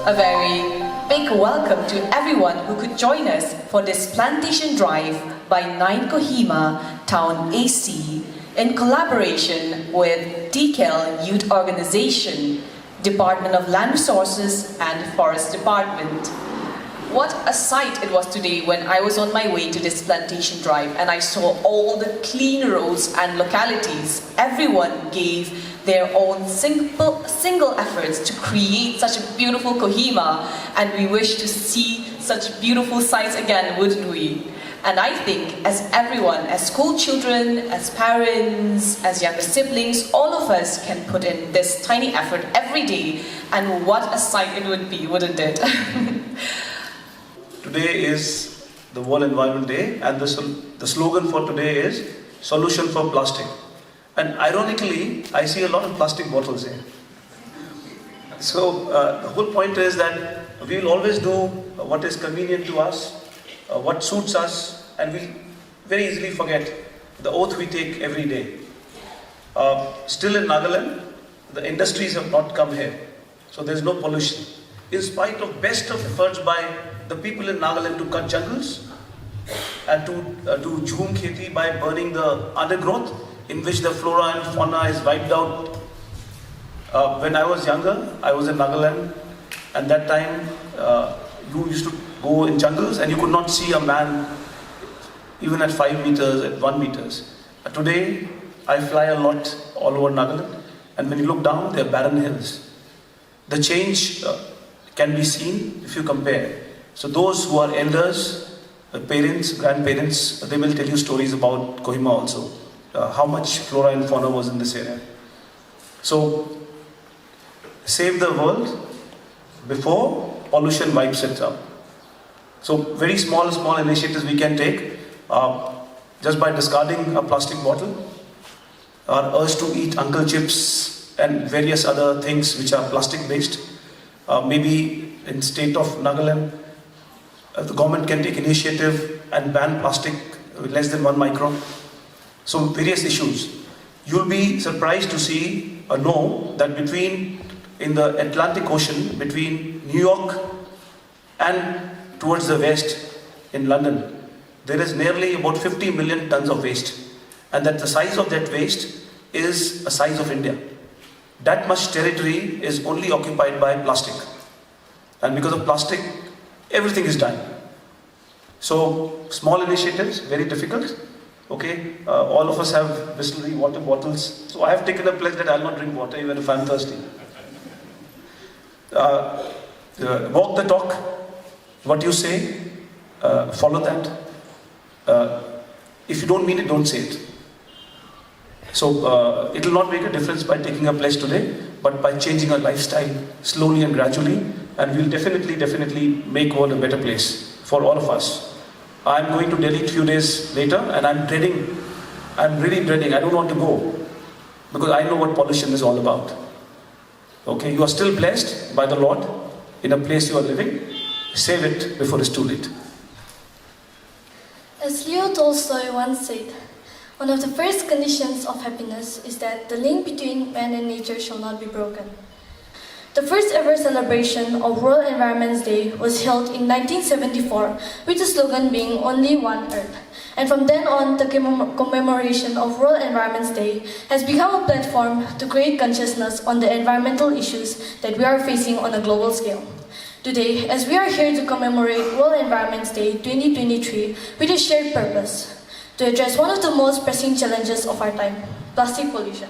A very big welcome to everyone who could join us for this plantation drive by 9 Kohima Town AC in collaboration with DKL Youth Organization, Department of Land Resources and Forest Department. What a sight it was today when I was on my way to this plantation drive and I saw all the clean roads and localities. Everyone gave their own single efforts to create such a beautiful Kohima, and we wish to see such beautiful sights again, wouldn't we? And I think as everyone, as school children, as parents, as younger siblings, all of us can put in this tiny effort every day, and what a sight it would be, wouldn't it? Today is the World Environment Day, and the slogan for today is Solution for Plastic. And ironically, I see a lot of plastic bottles here. So the whole point is that we will always do what is convenient to us, what suits us, and we very easily forget the oath we take every day. Still in Nagaland, the industries have not come here, so there is no pollution. In spite of best of efforts by the people in Nagaland to cut jungles and to do jhum kheti by burning the undergrowth, in which the flora and fauna is wiped out. When I was younger, I was in Nagaland, and that time you used to go in jungles and you could not see a man even at 5 meters, at 1 meters. Today, I fly a lot all over Nagaland, and when you look down, there are barren hills. The change can be seen if you compare. So those who are elders, parents, grandparents, they will tell you stories about Kohima also. How much flora and fauna was in this area. So, save the world before pollution wipes it up. So, very small initiatives we can take just by discarding a plastic bottle, or urge to eat Uncle Chips and various other things which are plastic based. Maybe in state of Nagaland, the government can take initiative and ban plastic with less than 1 micron. So various issues. You'll be surprised to see or know that in the Atlantic Ocean, between New York and towards the west in London, there is nearly about 50 million tons of waste. And that the size of that waste is the size of India. That much territory is only occupied by plastic. And because of plastic, everything is dying. So small initiatives, very difficult. Okay, all of us have Bisleri water bottles. So I have taken a pledge that I will not drink water even if I am thirsty. Walk the talk. What you say, follow that. If you don't mean it, don't say it. So it will not make a difference by taking a pledge today, but by changing our lifestyle slowly and gradually, and we will definitely make world a better place for all of us. I am going to Delhi a few days later, and I'm really dreading, I don't want to go, because I know what pollution is all about. Okay, you are still blessed by the Lord in a place you are living. Save it before it's too late. As Leo Tolstoy once said, one of the first conditions of happiness is that the link between man and nature shall not be broken. The first ever celebration of World Environment Day was held in 1974 with the slogan being Only One Earth. And from then on, the commemoration of World Environment Day has become a platform to create consciousness on the environmental issues that we are facing on a global scale. Today, as we are here to commemorate World Environment Day 2023 with a shared purpose, to address one of the most pressing challenges of our time, plastic pollution.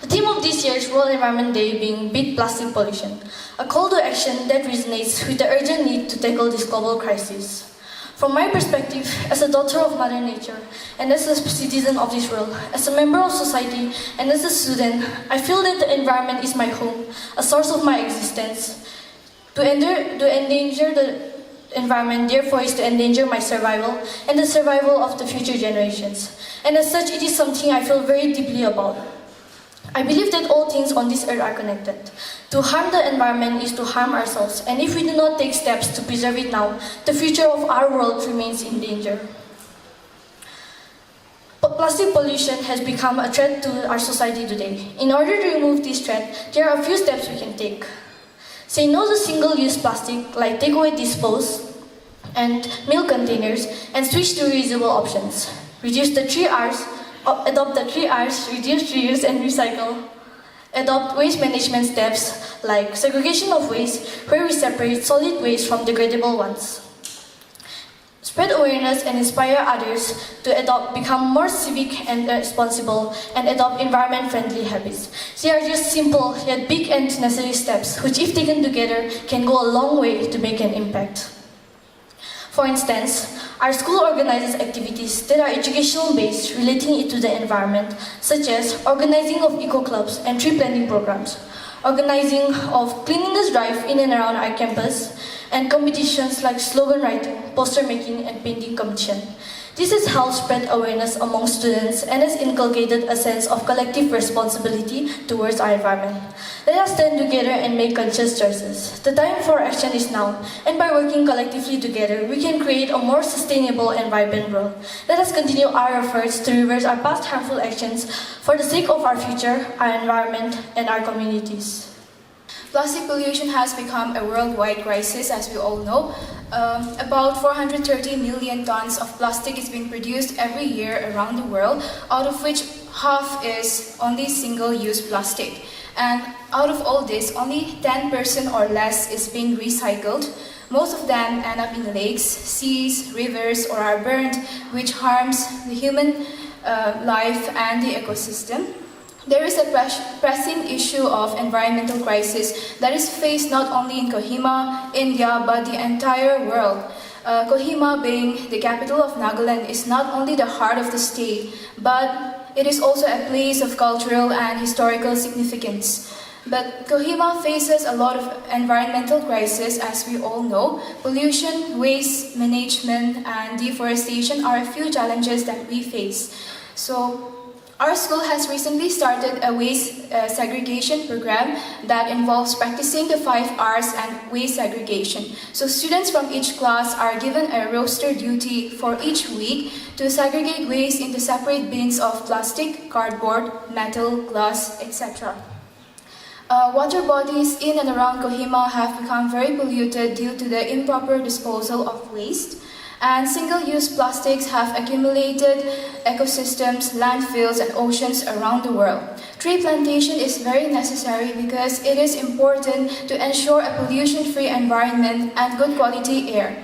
The theme of this year's World Environment Day being Beat Plastic Pollution, a call to action that resonates with the urgent need to tackle this global crisis. From my perspective, as a daughter of Mother Nature, and as a citizen of this world, as a member of society, and as a student, I feel that the environment is my home, a source of my existence. To endanger the environment, therefore, is to endanger my survival and the survival of the future generations. And as such, it is something I feel very deeply about. I believe that all things on this earth are connected. To harm the environment is to harm ourselves, and if we do not take steps to preserve it now, the future of our world remains in danger. But plastic pollution has become a threat to our society today. In order to remove this threat, there are a few steps we can take. Say no to single-use plastic like takeaway dispose and meal containers, and switch to reusable options. Reduce the 3 R's. Adopt the 3 R's, reduce, reuse, and recycle. Adopt waste management steps like segregation of waste, where we separate solid waste from degradable ones. Spread awareness and inspire others to become more civic and responsible, and adopt environment-friendly habits. They are just simple yet big and necessary steps, which if taken together can go a long way to make an impact. For instance, our school organizes activities that are educational-based relating it to the environment, such as organizing of eco-clubs and tree planting programs, organizing of cleanliness drive in and around our campus, and competitions like slogan writing, poster making, and painting competition. This has helped spread awareness among students and has inculcated a sense of collective responsibility towards our environment. Let us stand together and make conscious choices. The time for action is now, and by working collectively together, we can create a more sustainable and vibrant world. Let us continue our efforts to reverse our past harmful actions for the sake of our future, our environment, and our communities. Plastic pollution has become a worldwide crisis, as we all know. About 430 million tons of plastic is being produced every year around the world, out of which half is only single-use plastic. And out of all this, only 10% or less is being recycled. Most of them end up in lakes, seas, rivers, or are burned, which harms the human life and the ecosystem. There is a pressing issue of environmental crisis that is faced not only in Kohima, India, but the entire world. Kohima, being the capital of Nagaland, is not only the heart of the state, but it is also a place of cultural and historical significance. But Kohima faces a lot of environmental crisis, as we all know. Pollution, waste management, and deforestation are a few challenges that we face. So, our school has recently started a waste segregation program that involves practicing the 5 R's and waste segregation. So students from each class are given a roster duty for each week to segregate waste into separate bins of plastic, cardboard, metal, glass, etc. Water bodies in and around Kohima have become very polluted due to the improper disposal of waste. And single-use plastics have accumulated ecosystems, landfills, and oceans around the world. Tree plantation is very necessary because it is important to ensure a pollution-free environment and good quality air.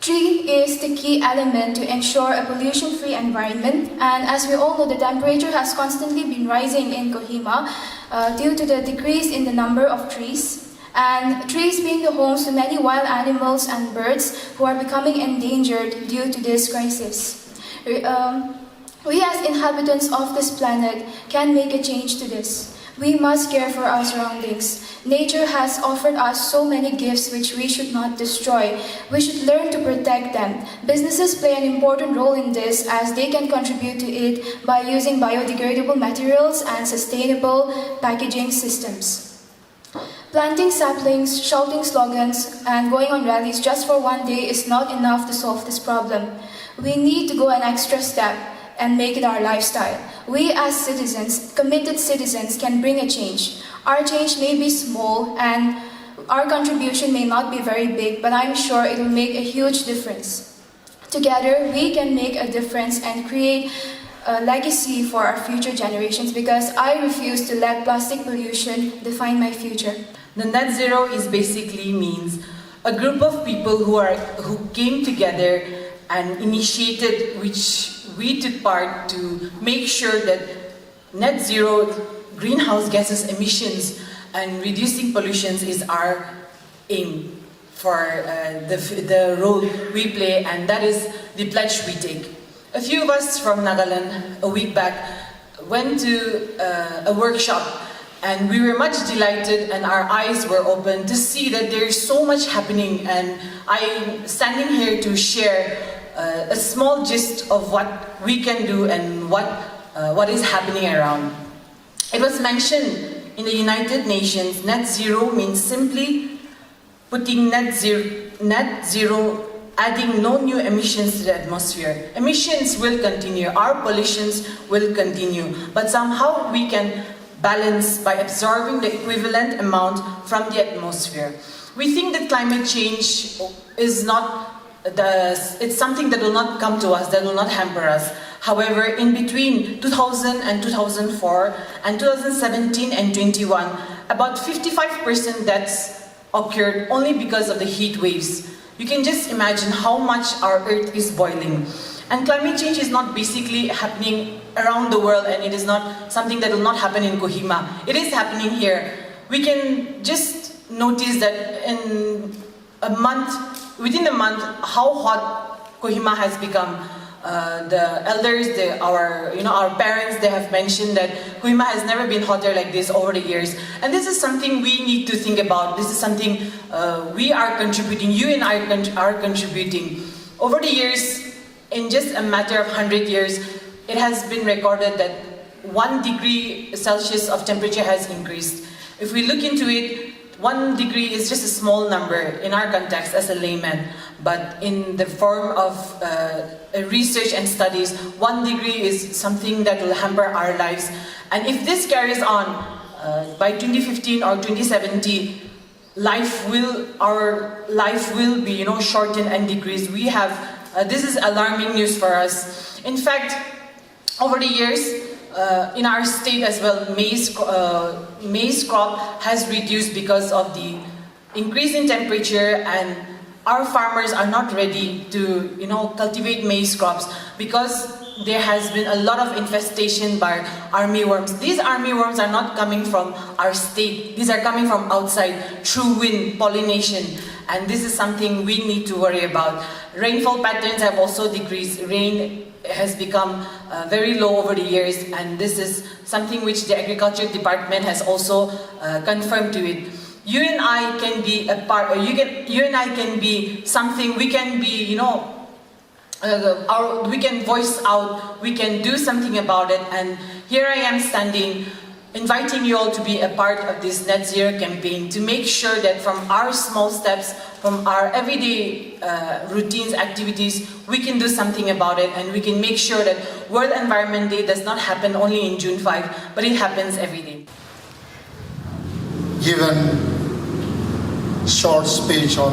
Tree is the key element to ensure a pollution-free environment, and as we all know, the temperature has constantly been rising in Kohima due to the decrease in the number of trees. And trees being the homes to many wild animals and birds who are becoming endangered due to this crisis. We as inhabitants of this planet can make a change to this. We must care for our surroundings. Nature has offered us so many gifts which we should not destroy. We should learn to protect them. Businesses play an important role in this, as they can contribute to it by using biodegradable materials and sustainable packaging systems. Planting saplings, shouting slogans, and going on rallies just for one day is not enough to solve this problem. We need to go an extra step and make it our lifestyle. We as citizens, committed citizens, can bring a change. Our change may be small and our contribution may not be very big, but I'm sure it will make a huge difference. Together, we can make a difference and create a legacy for our future generations, because I refuse to let plastic pollution define my future. The net zero is basically means a group of people who came together and initiated, which we took part to make sure that net zero greenhouse gases emissions and reducing pollutions is our aim for the role we play, and that is the pledge we take. A few of us from Nagaland a week back went to a workshop, and we were much delighted and our eyes were open to see that there's so much happening, and I'm standing here to share a small gist of what we can do and what is happening around. It was mentioned in the United Nations, net zero means simply putting net zero, adding no new emissions to the atmosphere. Emissions will continue, our pollutions will continue, but somehow we can balance by absorbing the equivalent amount from the atmosphere. We think that climate change is it's something that will not come to us, that will not hamper us. However, in between 2000 and 2004 and 2017 and 21, about 55% deaths occurred only because of the heat waves. You can just imagine how much our earth is boiling. And climate change is not basically happening around the world, and it is not something that will not happen in Kohima. It is happening here. We can just notice that within a month, how hot Kohima has become. The elders, our parents, they have mentioned that Kohima has never been hotter like this over the years. And this is something we need to think about. This is something we are contributing, you and I are contributing. Over the years, in just a matter of 100 years, it has been recorded that 1 degree Celsius of temperature has increased. If we look into it, 1 degree is just a small number in our context as a layman, but in the form of research and studies, 1 degree is something that will hamper our lives. And if this carries on, by 2015 or 2070, our life will be, shortened and decreased. We have, this is alarming news for us. In fact, over the years, in our state as well, maize crop has reduced because of the increase in temperature, and our farmers are not ready to, cultivate maize crops because there has been a lot of infestation by armyworms. These armyworms are not coming from our state. These are coming from outside through wind, pollination, and this is something we need to worry about. Rainfall patterns have also decreased. Rain has become very low over the years, and this is something which the Agriculture Department has also confirmed to it. You and I can be a part, you and I can be something, we can be, we can voice out, we can do something about it, and here I am standing, inviting you all to be a part of this net zero campaign, to make sure that from our small steps, from our everyday routines, activities, we can do something about it, and we can make sure that World Environment Day does not happen only in June 5, but it happens every day. Given short speech on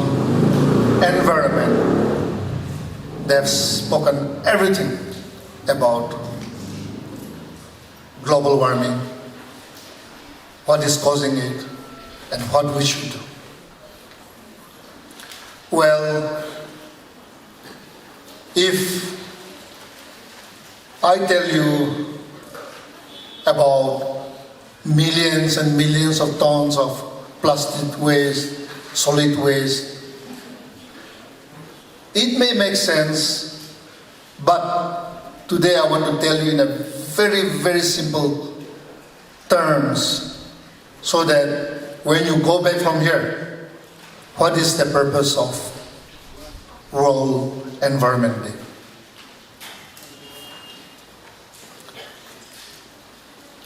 environment, they've spoken everything about global warming, what is causing it, and what we should do. Well, if I tell you about millions and millions of tons of plastic waste, solid waste, it may make sense, but today I want to tell you in a very, very simple terms, so that when you go back from here, what is the purpose of World Environment Day?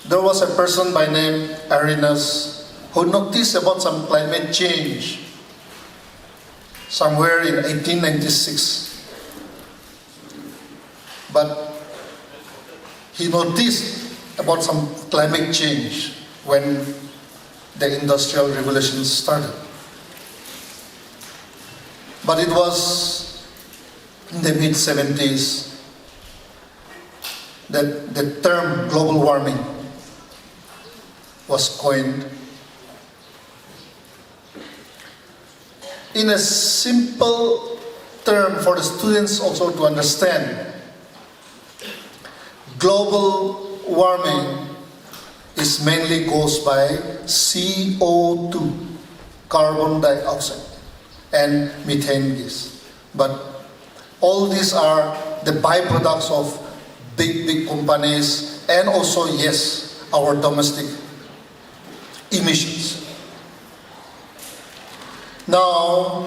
There was a person by name Arenas who noticed about some climate change somewhere in 1896. But he noticed about some climate change when the Industrial Revolution started. But it was in the mid-70s that the term global warming was coined. In a simple term for the students also to understand, global warming is mainly caused by CO2, carbon dioxide, and methane gas. But all these are the byproducts of big companies and also, yes, our domestic emissions. Now,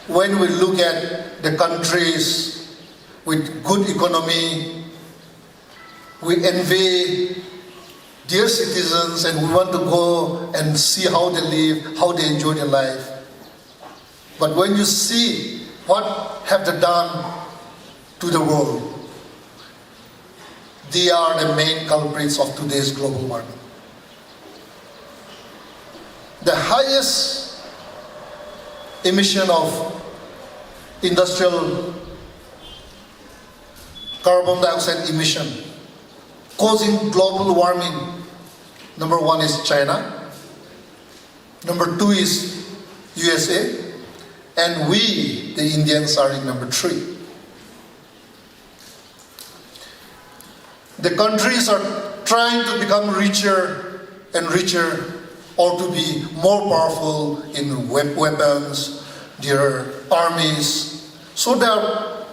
when we look at the countries with good economy, we envy their citizens and we want to go and see how they live, how they enjoy their life. But when you see what have they done to the world, they are the main culprits of today's global warming. The highest emission of industrial carbon dioxide emission causing global warming, number 1 is China, number 2 is USA, and we, the Indians, are in number 3. The countries are trying to become richer and richer, or to be more powerful in weapons, their armies. So they are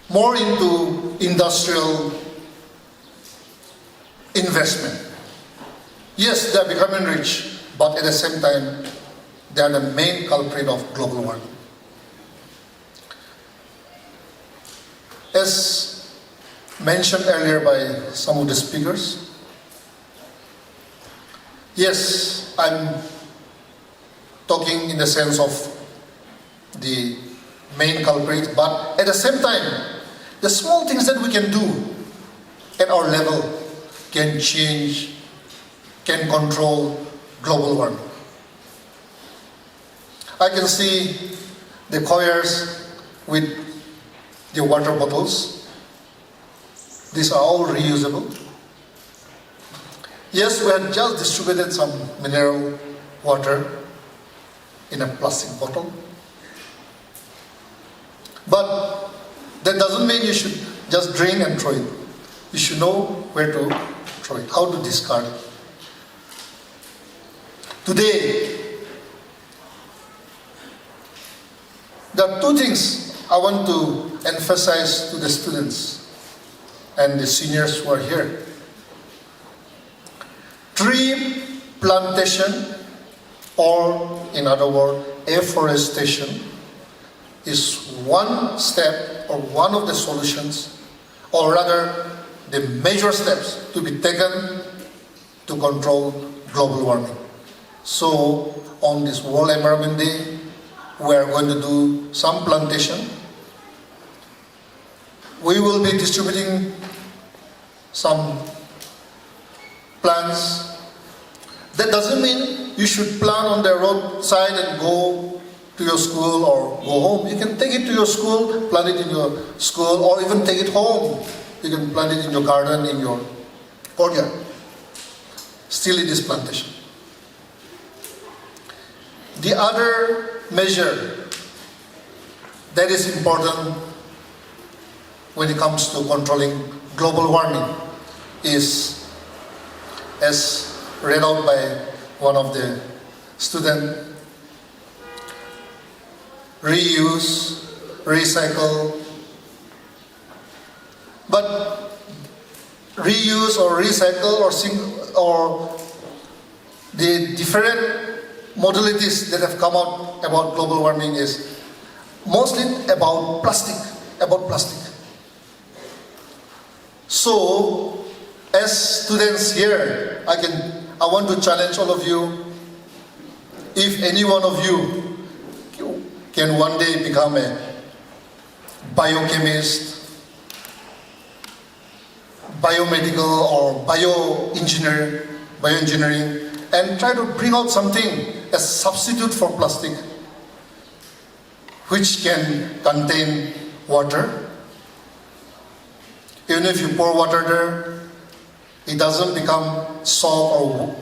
more into industrial investment. Yes, they are becoming rich, but at the same time, they are the main culprit of global warming. As mentioned earlier by some of the speakers, yes, I'm talking in the sense of the main culprit, but at the same time, the small things that we can do at our level can change, can control global warming. I can see the couriers with the water bottles. These are all reusable. Yes, we have just distributed some mineral water in a plastic bottle. But that doesn't mean you should just drink and throw it. You should know where to throw it, how to discard it. Today, there are 2 things I want to emphasize to the students and the seniors who are here. Tree plantation, or in other words, afforestation, is one step or one of the solutions, or rather the major steps to be taken to control global warming. So on this World Environment Day, we are going to do some plantation. We will be distributing some plants. That doesn't mean you should plant on the roadside and go to your school or go home. You can take it to your school, plant it in your school, or even take it home. You can plant it in your garden, in your courtyard. Still it is plantation. The other measure that is important when it comes to controlling global warming is, as read out by one of the students, reuse, recycle. But reuse or recycle or the different modalities that have come out about global warming is mostly about plastic. So, as students here, I want to challenge all of you. If any one of you can one day become a biochemist, biomedical or bioengineering, and try to bring out something as substitute for plastic, which can contain water. Even if you pour water there, it doesn't become salt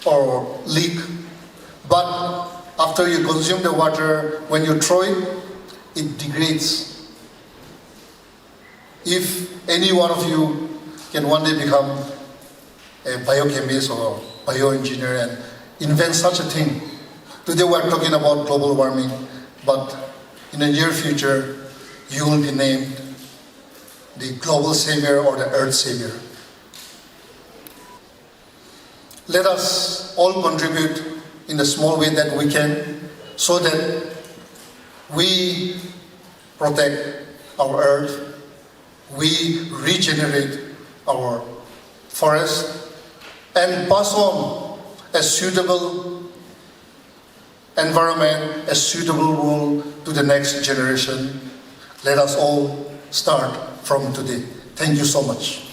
or leak. But after you consume the water, when you throw it, it degrades. If any one of you can one day become a biochemist or bioengineer and invent such a thing. Today we're talking about global warming, but in the near future, you will be named the global savior or the earth savior. Let us all contribute in the small way that we can so that we protect our earth, we regenerate our forest, and pass on a suitable environment, a suitable world to the next generation. Let us all start from today. Thank you so much.